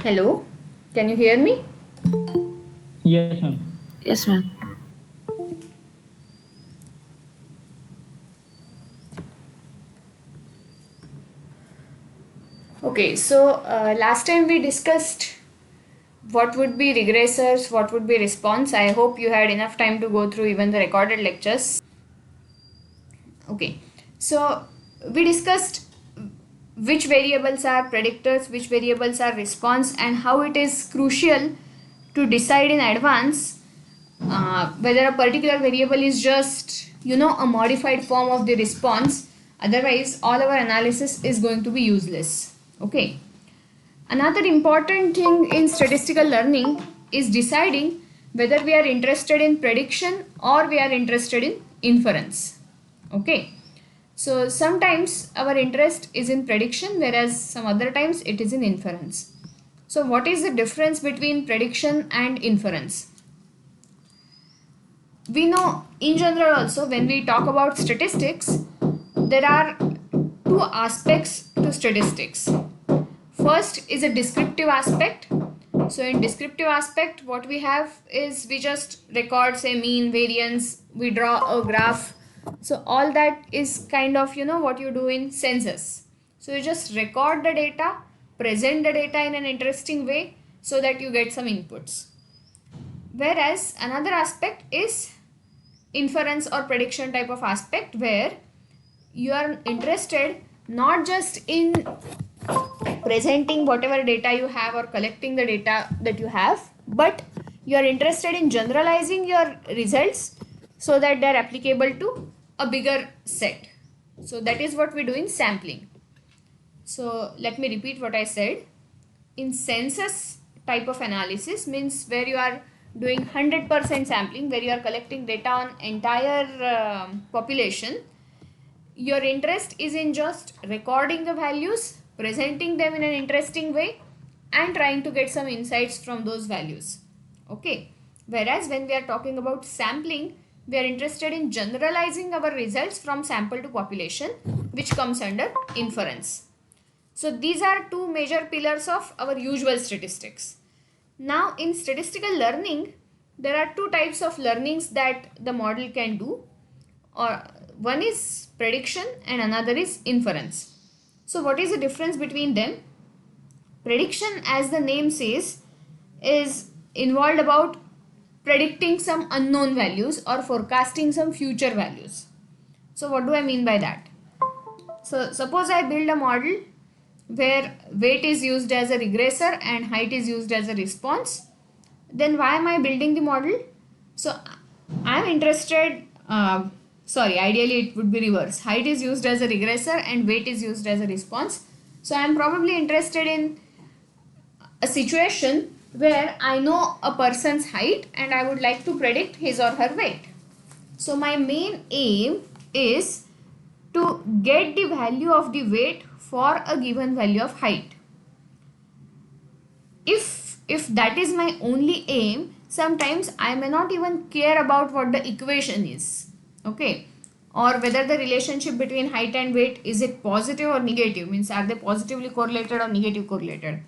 Hello, can you hear me? Yes, ma'am. Yes, ma'am. Okay, so last time we discussed what would be regressors, what would be response. I hope you had enough time to go through even the recorded lectures. Okay, so we discussed which variables are predictors, which variables are response, and how it is crucial to decide in advance whether a particular variable is just a modified form of the response. Otherwise all our analysis is going to be useless. Okay, another important thing in statistical learning is deciding whether we are interested in prediction or we are interested in inference. Okay, so sometimes our interest is in prediction, whereas some other times it is in inference. So what is the difference between prediction and inference? We know in general also, when we talk about statistics, there are two aspects to statistics. First is a descriptive aspect. So in descriptive aspect, what we have is we just record, say, mean, variance, we draw a graph. So all that is kind of what you do in census. So you just record the data, present the data in an interesting way so that you get some inputs. Whereas another aspect is inference or prediction type of aspect, where you are interested not just in presenting whatever data you have or collecting the data that you have, but you are interested in generalizing your results so that they are applicable to a bigger set. So that is what we do in sampling. So let me repeat what I said. In census type of analysis, means where you are doing 100% sampling, where you are collecting data on entire population, your interest is in just recording the values, presenting them in an interesting way, and trying to get some insights from those values. Okay, whereas when we are talking about sampling, we are interested in generalizing our results from sample to population, which comes under inference. So these are two major pillars of our usual statistics. Now in statistical learning, there are two types of learnings that the model can do, or one is prediction and another is inference. So what is the difference between them? Prediction, as the name says, is involved about predicting some unknown values or forecasting some future values. So what do I mean by that? So suppose I build a model where weight is used as a regressor and height is used as a response. Then why am I building the model? So I am interested, ideally it would be reverse. Height is used as a regressor and weight is used as a response. So I am probably interested in a situation where I know a person's height and I would like to predict his or her weight. So my main aim is to get the value of the weight for a given value of height. If that is my only aim, sometimes I may not even care about what the equation is. Okay, or whether the relationship between height and weight, is it positive or negative, means are they positively correlated or negative correlated.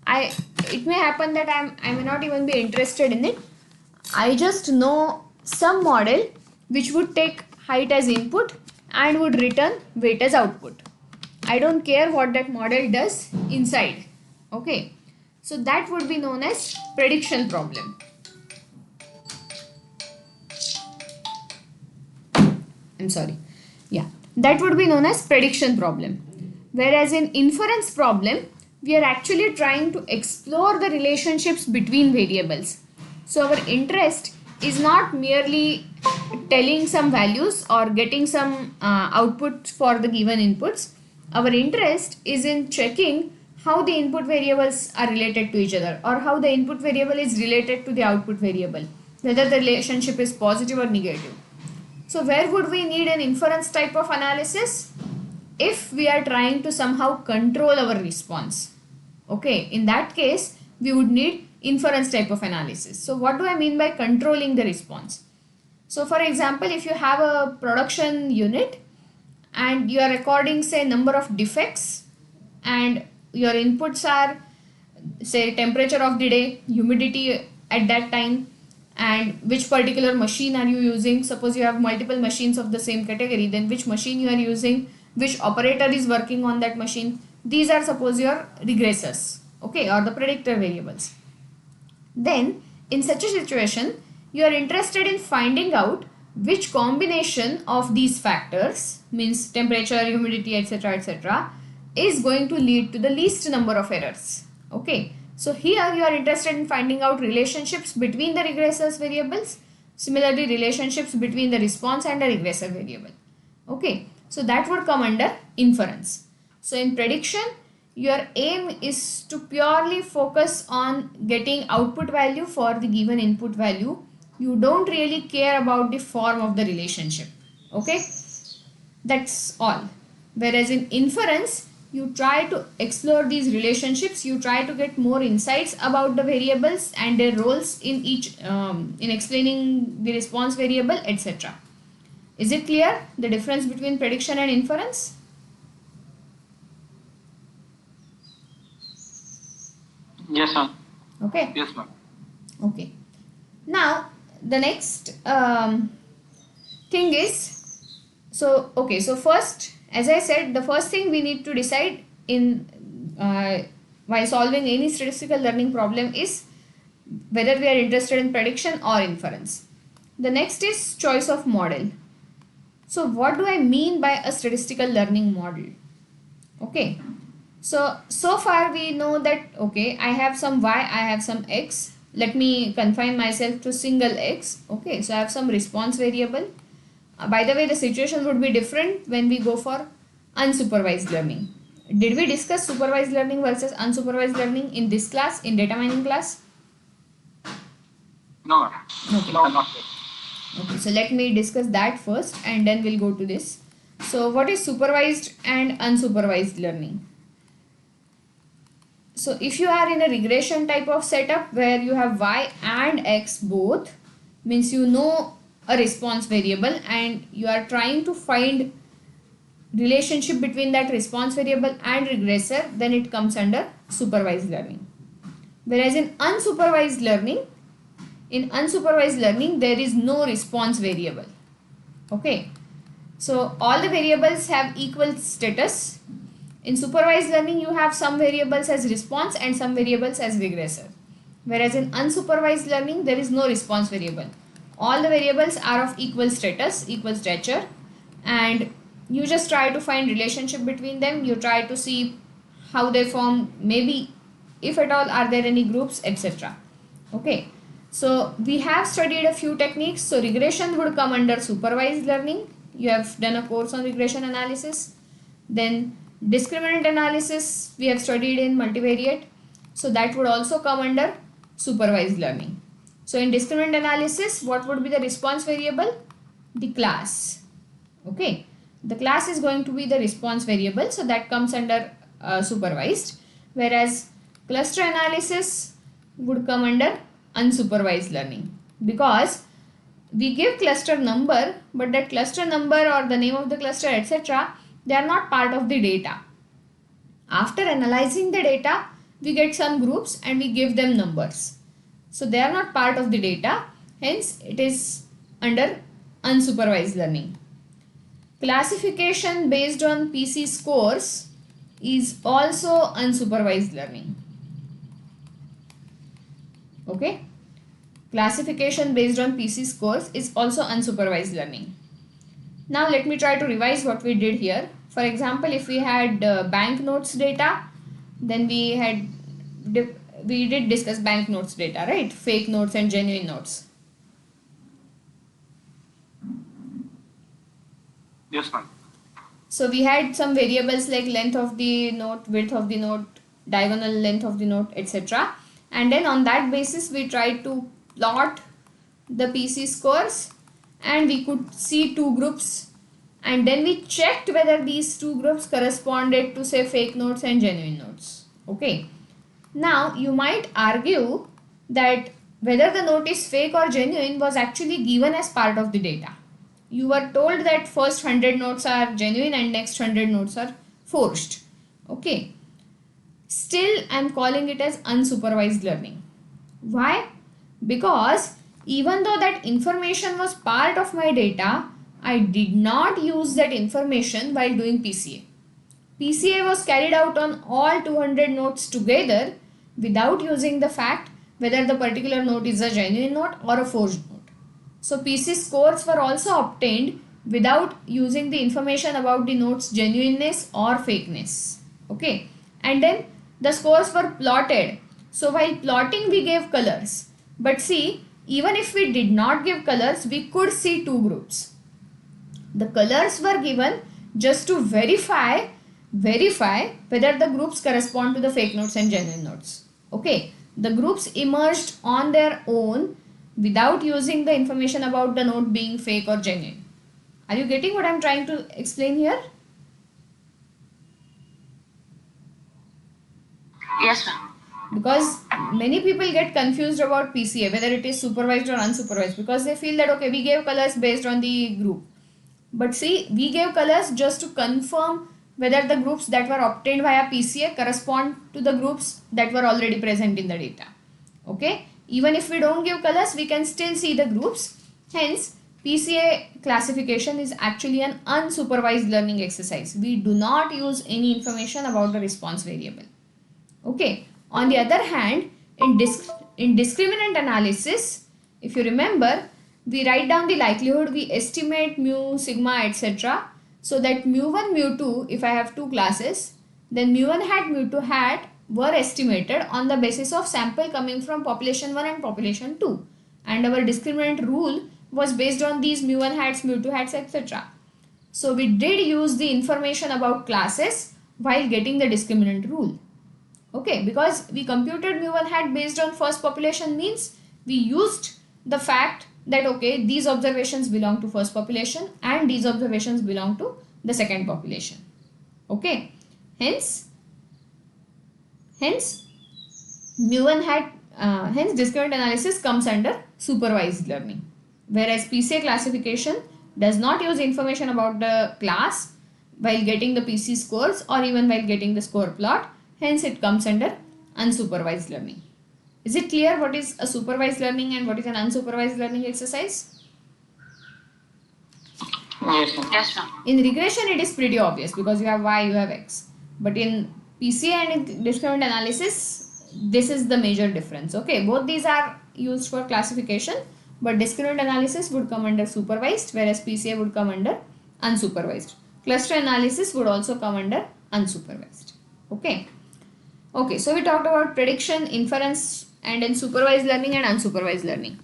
I It may happen that I may not even be interested in it. I just know some model which would take height as input and would return weight as output. I don't care what that model does inside. Okay, so that would be known as prediction problem. I'm sorry. Yeah, that would be known as prediction problem. Whereas in inference problem, we are actually trying to explore the relationships between variables. So our interest is not merely telling some values or getting some output for the given inputs. Our interest is in checking how the input variables are related to each other, or how the input variable is related to the output variable, whether the relationship is positive or negative. So where would we need an inference type of analysis? If we are trying to somehow control our response. Okay, in that case, we would need inference type of analysis. So what do I mean by controlling the response? So for example, if you have a production unit and you are recording, say, number of defects, and your inputs are say temperature of the day, humidity at that time, and which particular machine are you using. Suppose you have multiple machines of the same category, then which machine you are using, which operator is working on that machine. These are suppose your regressors, okay, or the predictor variables. Then in such a situation you are interested in finding out which combination of these factors, means temperature, humidity, etc., etc., is going to lead to the least number of errors. Okay, so here you are interested in finding out relationships between the regressors variables, similarly relationships between the response and the regressor variable. Okay, so that would come under inference. So in prediction, your aim is to purely focus on getting output value for the given input value. You don't really care about the form of the relationship. Okay, that's all. Whereas in inference, you try to explore these relationships, you try to get more insights about the variables and their roles in each in explaining the response variable, etc. Is it clear the difference between prediction and inference? Yes, ma'am. Okay. Yes, ma'am. Okay. Now the next thing is, so first, as I said, the first thing we need to decide in while solving any statistical learning problem is whether we are interested in prediction or inference. The next is choice of model. So what do I mean by a statistical learning model? Okay, so far we know that, okay, I have some y, I have some x. Let me confine myself to single x. Okay, so I have some response variable. By the way, the situation would be different when we go for unsupervised learning. Did we discuss supervised learning versus unsupervised learning in this class, in data mining class? No, ma'am. Okay. No, not yet. Okay, so let me discuss that first and then we'll go to this. So what is supervised and unsupervised learning? So if you are in a regression type of setup where you have y and x both, means you know a response variable and you are trying to find relationship between that response variable and regressor, then it comes under supervised learning. Whereas in unsupervised learning there is no response variable. Okay, so all the variables have equal status. In supervised learning you have some variables as response and some variables as regressor. Whereas in unsupervised learning there is no response variable. All the variables are of equal status, equal stature, and you just try to find relationship between them. You try to see how they form, maybe if at all are there any groups, etc. Okay, so we have studied a few techniques. So regression would come under supervised learning. You have done a course on regression analysis. Then discriminant analysis we have studied in multivariate, so that would also come under supervised learning. So in discriminant analysis, what would be the response variable? The class. Okay, the class is going to be the response variable, so that comes under supervised. Whereas cluster analysis would come under unsupervised learning, because we give cluster number, but that cluster number or the name of the cluster, etc., they are not part of the data. After analyzing the data, we get some groups and we give them numbers. So they are not part of the data, hence it is under unsupervised learning. Classification based on PC scores is also unsupervised learning. Okay, classification based on PC scores is also unsupervised learning. Now let me try to revise what we did here. For example, if we had banknotes data, then we did discuss banknotes data, right? Fake notes and genuine notes. Yes, ma'am. So we had some variables like length of the note, width of the note, diagonal length of the note, etc. And then on that basis we tried to plot the PC scores and we could see two groups, and then we checked whether these two groups corresponded to, say, fake notes and genuine notes. Okay, now you might argue that whether the note is fake or genuine was actually given as part of the data. You were told that first 100 notes are genuine and next 100 notes are forged. Okay, still I'm calling it as unsupervised learning. Why? Because even though that information was part of my data, I did not use that information while doing PCA. PCA was carried out on all 200 notes together without using the fact whether the particular note is a genuine note or a forged note. So PC scores were also obtained without using the information about the note's genuineness or fakeness. Okay, and then the scores were plotted. So while plotting we gave colors, but see, even if we did not give colors, we could see two groups. The colors were given just to verify whether the groups correspond to the fake notes and genuine notes. Okay, the groups emerged on their own without using the information about the note being fake or genuine. Are you getting what I am trying to explain here? Yes, ma'am. Because many people get confused about PCA, whether it is supervised or unsupervised, because they feel that okay, we gave colors based on the group. But see, we gave colors just to confirm whether the groups that were obtained via PCA correspond to the groups that were already present in the data. Okay, even if we don't give colors, we can still see the groups. Hence, PCA classification is actually an unsupervised learning exercise. We do not use any information about the response variable. Okay, on the other hand, in discriminant analysis, if you remember, we write down the likelihood, we estimate mu, sigma, etc. So that mu1, mu2, if I have two classes, then mu1 hat, mu2 hat were estimated on the basis of sample coming from population 1 and population 2. And our discriminant rule was based on these mu1 hats, mu2 hats, etc. So we did use the information about classes while getting the discriminant rule. Okay, because we computed mu1 hat based on first population means we used the fact that okay, these observations belong to first population and these observations belong to the second population. Okay, hence mu1 hat, hence discriminant analysis comes under supervised learning, whereas PCA classification does not use information about the class while getting the PC scores or even while getting the score plot. Hence, it comes under unsupervised learning. Is it clear what is a supervised learning and what is an unsupervised learning exercise? Yes, ma'am. Yes, ma'am. In regression, it is pretty obvious because you have y, you have x. But in PCA and in discriminant analysis, this is the major difference. Okay, both these are used for classification, but discriminant analysis would come under supervised, whereas PCA would come under unsupervised. Cluster analysis would also come under unsupervised. Okay. Okay, so we talked about prediction, inference, and then supervised learning and unsupervised learning.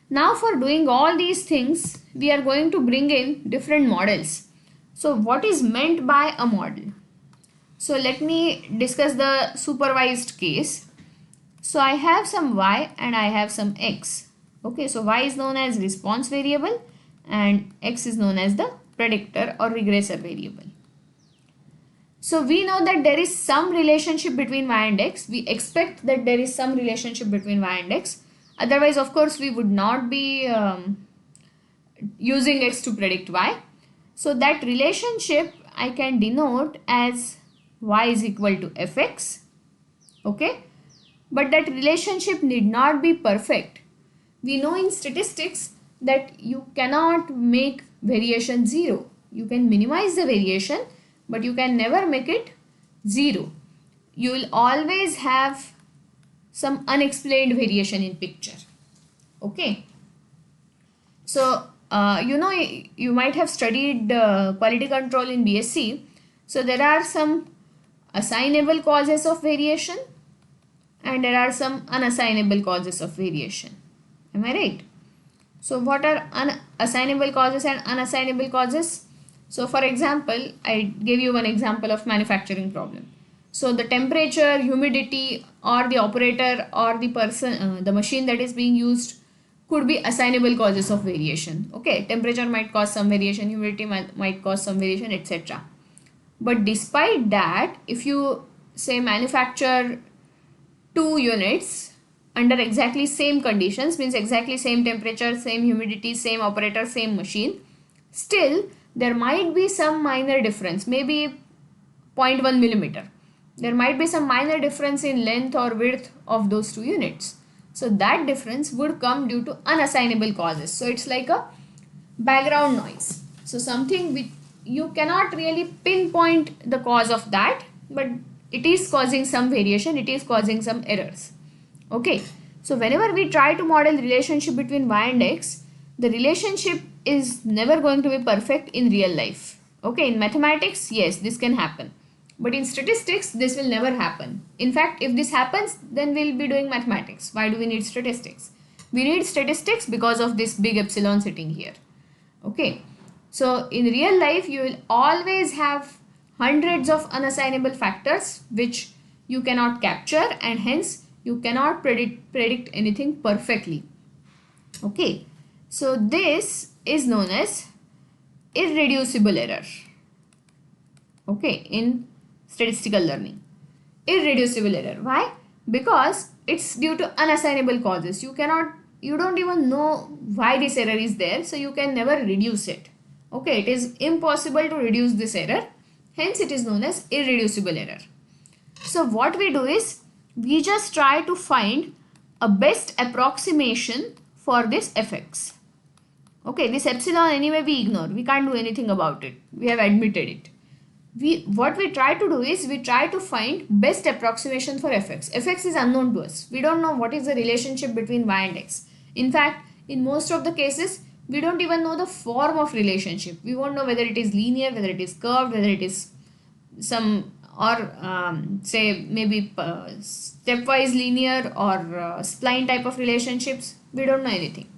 Now for doing all these things, we are going to bring in different models. So what is meant by a model? So let me discuss the supervised case. So I have some y and I have some x. Okay, so y is known as response variable and x is known as the predictor or regressor variable. So we know that there is some relationship between y and x. We expect that there is some relationship between y and x. Otherwise, of course, we would not be using x to predict y. So that relationship I can denote as y is equal to fx. Okay. But that relationship need not be perfect. We know in statistics that you cannot make variation 0. You can minimize the variation, but you can never make it 0. You will always have some unexplained variation in picture. Okay. So, you might have studied quality control in BSc. So, there are some assignable causes of variation and there are some unassignable causes of variation. Am I right? So, what are unassignable causes and unassignable causes? So for example, I gave you one example of manufacturing problem. So the temperature, humidity or the operator or the person, the machine that is being used could be assignable causes of variation. Okay, temperature might cause some variation, humidity might cause some variation, etc. But despite that, if you say manufacture 2 units under exactly same conditions, means exactly same temperature, same humidity, same operator, same machine, still there might be some minor difference, maybe 0.1 millimeter. There might be some minor difference in length or width of those two units. So that difference would come due to unassignable causes. So it's like a background noise. So something which you cannot really pinpoint the cause of that, but it is causing some variation, it is causing some errors. Okay, so whenever we try to model the relationship between y and x, the relationship is never going to be perfect in real life. Okay, in mathematics, yes, this can happen. But in statistics, this will never happen. In fact, if this happens, then we'll be doing mathematics. Why do we need statistics? We need statistics because of this big epsilon sitting here. Okay, so in real life, you will always have hundreds of unassignable factors which you cannot capture, and hence you cannot predict anything perfectly. Okay, so this is known as irreducible error. Okay, in statistical learning, irreducible error. Why? Because it's due to unassignable causes. You don't even know why this error is there, so you can never reduce it. Okay, it is impossible to reduce this error, hence it is known as irreducible error. So what we do is we just try to find a best approximation for this fx. Okay, this epsilon anyway we ignore, we can't do anything about it, we have admitted it. What we try to do is we try to find best approximation for fx. Fx is unknown to us. We don't know what is the relationship between y and x. In fact, in most of the cases, we don't even know the form of relationship. We won't know whether it is linear, whether it is curved, whether it is some or say maybe stepwise linear or spline type of relationships. We don't know anything.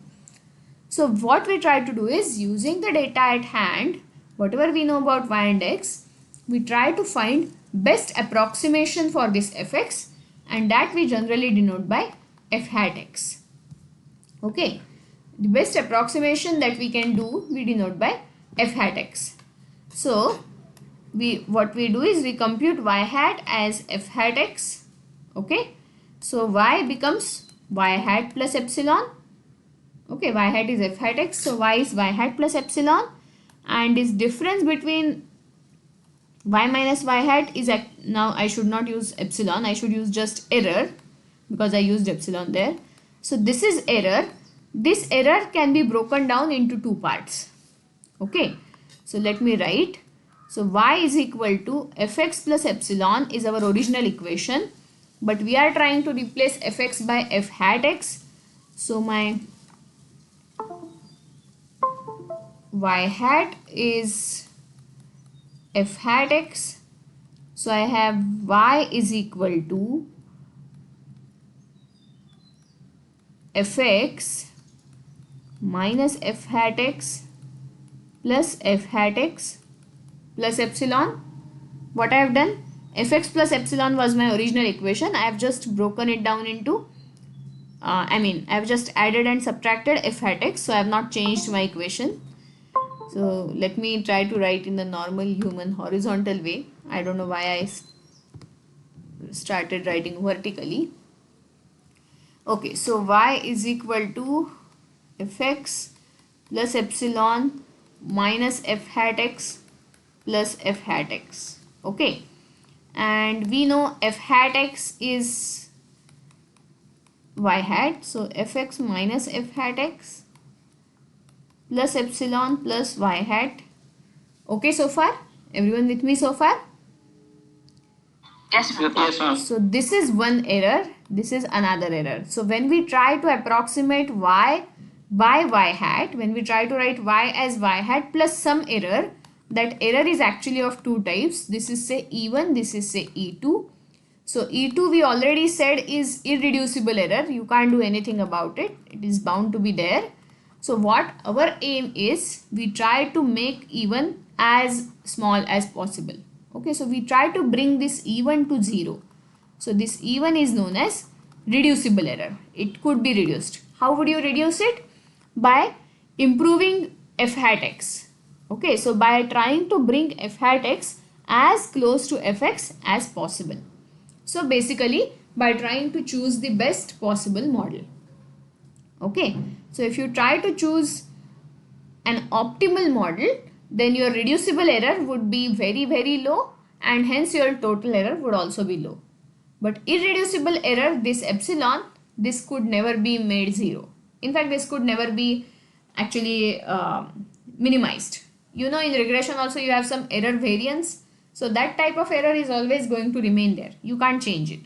So what we try to do is, using the data at hand, whatever we know about y and x, we try to find best approximation for this fx, and that we generally denote by f hat x. Okay, the best approximation that we can do, we denote by f hat x. So what we do is we compute y hat as f hat x. Okay, so y becomes y hat plus epsilon. Okay, y hat is f hat x, so y is y hat plus epsilon, and this difference between y minus y hat is now I should not use epsilon, I should use just error because I used epsilon there. So this is error. This error can be broken down into two parts. Okay, so let me write. So y is equal to fx plus epsilon is our original equation, but we are trying to replace fx by f hat x. So my y hat is f hat x. So I have y is equal to fx minus f hat x plus f hat x plus epsilon. What I have done, fx plus epsilon was my original equation. I have just broken it down into I have just added and subtracted f hat x, so I have not changed my equation. So let me try to write in the normal human horizontal way. I don't know why I started writing vertically. Okay, so y is equal to fx plus epsilon minus f hat x plus f hat x. Okay, and we know f hat x is y hat, so fx minus f hat x plus epsilon plus y hat. Okay, so far everyone with me so far? Yes, ma'am. Yes, ma'am. So this is one error, this is another error. So when we try to approximate y by y hat, when we try to write y as y hat plus some error, that error is actually of two types. This is say E1, this is say E2. So E2 we already said is irreducible error. You can't do anything about it. It is bound to be there. So what our aim is, we try to make E1 as small as possible. Okay, so we try to bring this E1 to 0. So this E1 is known as reducible error. It could be reduced. How would you reduce it? By improving f hat x. Okay, so by trying to bring f hat x as close to fx as possible. So basically by trying to choose the best possible model. Okay, so if you try to choose an optimal model, then your reducible error would be very low and hence your total error would also be low. But irreducible error, this epsilon, this could never be made 0. In fact, this could never be actually minimized. You know, in regression also you have some error variance. So that type of error is always going to remain there. You can't change it.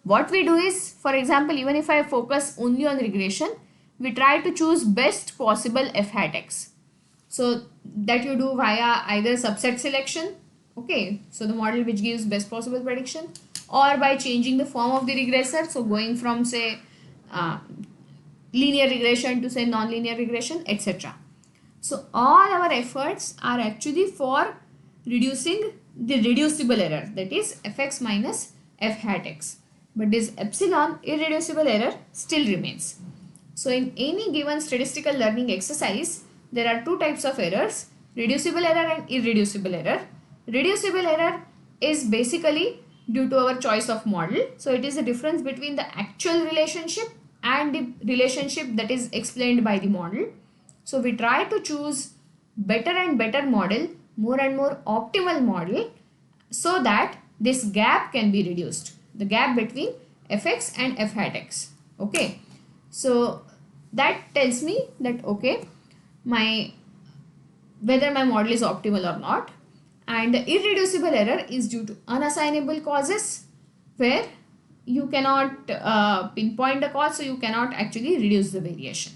What we do is, for example, even if I focus only on regression, we try to choose best possible f hat x. So that you do via either subset selection, okay, so the model which gives best possible prediction, or by changing the form of the regressor, so going from say linear regression to say non-linear regression, etc. So all our efforts are actually for reducing the reducible error, that is fx minus f hat x. But this epsilon irreducible error still remains. So in any given statistical learning exercise, there are two types of errors, reducible error and irreducible error. Reducible error is basically due to our choice of model. So it is the difference between the actual relationship and the relationship that is explained by the model. So we try to choose better and better model, more and more optimal model, so that this gap can be reduced, the gap between fx and f hat x. Okay, so that tells me that okay, whether my model is optimal or not. And the irreducible error is due to unassignable causes, where you cannot pinpoint the cause, so you cannot actually reduce the variation.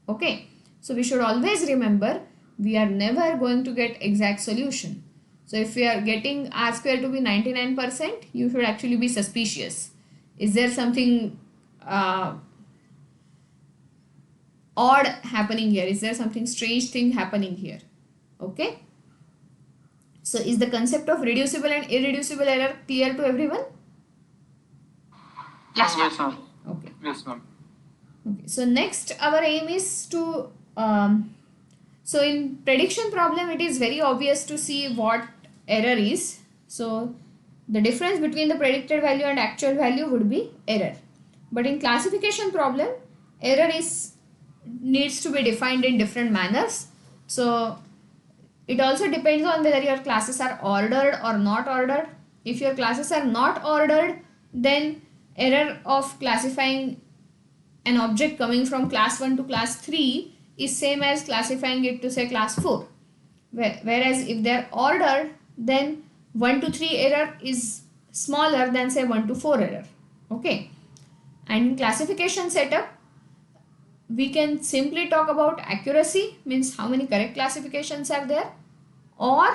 Okay, so we should always remember we are never going to get exact solution. So if we are getting r square to be 99%, you should actually be suspicious. Is there something odd happening here? Is there something strange thing happening here? Okay, so is the concept of reducible and irreducible error clear to everyone? Yes, ma'am. Yes, ma'am. Okay. Yes, ma'am. Okay, so next our aim is to so in prediction problem it is very obvious to see what error is. So the difference between the predicted value and actual value would be error. But in classification problem, error needs to be defined in different manners. So it also depends on whether your classes are ordered or not ordered. If your classes are not ordered, then error of classifying an object coming from class 1 to class 3 is same as classifying it to say class 4. Whereas if they are ordered, then 1 to 3 error is smaller than say 1 to 4 error. Okay. And in classification setup, we can simply talk about accuracy, means how many correct classifications are there, or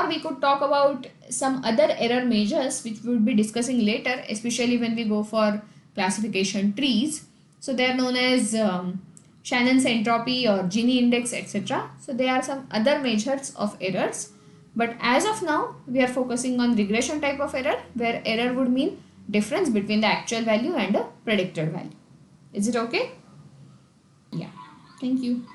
we could talk about some other error measures which we will be discussing later, especially when we go for classification trees. So they are known as Shannon's entropy or Gini index, etc. So they are some other measures of errors. But as of now, we are focusing on regression type of error, where error would mean difference between the actual value and the predicted value. Is it okay? Yeah. Thank you.